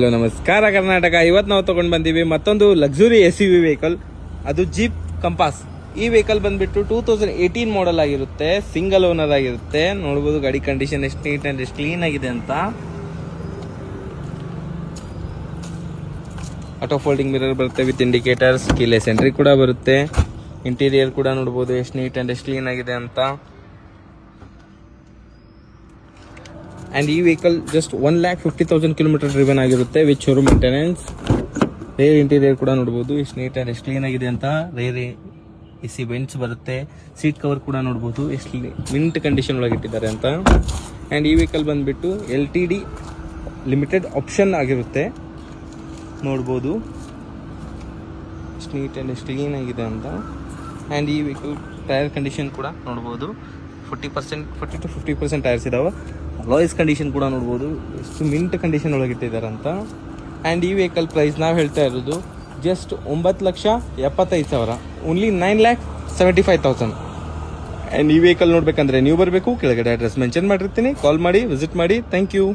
Hello ನಮಸ್ಕಾರ ಕರ್ನಾಟಕ. ಇವತ್ತು ನಾವು ತಗೊಂಡು ಬಂದೀವಿ ಮತ್ತೊಂದು ಲಕ್ಸುರಿ SUV ವೆಹಿಕಲ್, ಅದು ಜೀಪ್ ಕಂಪಾಸ್. ಈ ವೆಹಿಕಲ್ ಬಂದ್ಬಿಟ್ಟು 2018 ಮಾಡೆಲ್ ಆಗಿರುತ್ತೆ, ಸಿಂಗಲ್ ಓನರ್ ಆಗಿರುತ್ತೆ. ನೋಡಬಹುದು ಗಾಡಿ ಕಂಡೀಷನ್ ಎಷ್ಟು ನೀಟ್ ಅಂಡ್ ಎಷ್ಟು ಕ್ಲೀನ್ ಆಗಿದೆ ಅಂತ. ಆಟೋ ಫೋಲ್ಡಿಂಗ್ ಮಿರರ್ ಬರುತ್ತೆ ವಿತ್ ಇಂಡಿಕೇಟರ್ಸ್, ಕೀಲೆಸ್ ಎಂಟ್ರಿ ಕೂಡ ಬರುತ್ತೆ. ಇಂಟೀರಿಯರ್ ಕೂಡ ನೋಡಬಹುದು ಎಷ್ಟು ನೀಟ್ ಅಂಡ್ ಎಷ್ಟು ಕ್ಲೀನ್ ಆಗಿದೆ ಅಂತ. ಅಂಡ್ ಈ ವೆಹಿಕಲ್ ಜಸ್ಟ್ 1,50,000 ಕಿಲೋಮೀಟರ್ ಡ್ರಿವನ್ ಆಗಿರುತ್ತೆ with showroom maintenance. Rear interior ಕೂಡ ನೋಡಬಹುದು ಎಷ್ಟು ನೀಟ್ ಅಂಡ್ ಎಷ್ಟು ಕ್ಲೀನ್ ಆಗಿದೆ ಅಂತ. ರೇರ್ AC ಬೆಂಚ್ ಬರುತ್ತೆ. ಸೀಟ್ ಕವರ್ ಕೂಡ ನೋಡಬಹುದು ಎಷ್ಟು ಮಿಂಟ್ ಕಂಡೀಷನ್ ಒಳಗೆ ಇಟ್ಟಿದ್ದಾರೆ ಅಂತ. ಅಂಡ್ ಈ ವೆಹಿಕಲ್ ಬಂದ್ಬಿಟ್ಟು LTD ಲಿಮಿಟೆಡ್ ಆಪ್ಷನ್ ಆಗಿರುತ್ತೆ. ನೋಡ್ಬೋದು ಎಷ್ಟು ನೀಟ್ ಅಂಡ್ ಎಷ್ಟು ಕ್ಲೀನ್ ಆಗಿದೆ ಅಂತ. ಆ್ಯಂಡ್ ಈ ವೆಹಿಕಲ್ ಟೈರ್ ಕಂಡೀಷನ್ ಕೂಡ ನೋಡ್ಬೋದು. 40 to 50% ಟೈರ್ಸ್ ಇದಾವೆ. ಲಾಯ್ಸ್ ಕಂಡೀಷನ್ ಕೂಡ ನೋಡ್ಬೋದು ಎಷ್ಟು ಮಿಂಟ್ ಕಂಡೀಷನ್ ಒಳಗೆ ಇಟ್ಟಿದ್ದಾರೆ ಅಂತ. ಆ್ಯಂಡ್ ಈ ವೆಹಿಕಲ್ ಪ್ರೈಸ್ ನಾವು ಹೇಳ್ತಾ ಇರೋದು ಜಸ್ಟ್ 9,75,000, ಓನ್ಲಿ 9,75,000. ಆ್ಯಂಡ್ ಈ ವೆಹಿಕಲ್ ನೋಡ್ಬೇಕಂದ್ರೆ ನೀವು ಬರಬೇಕು. ಕೆಳಗಡೆ ಅಡ್ರೆಸ್ ಮೆನ್ಷನ್ ಮಾಡಿರ್ತೀನಿ, ಕಾಲ್ ಮಾಡಿ, ವಿಸಿಟ್ ಮಾಡಿ. Thank you.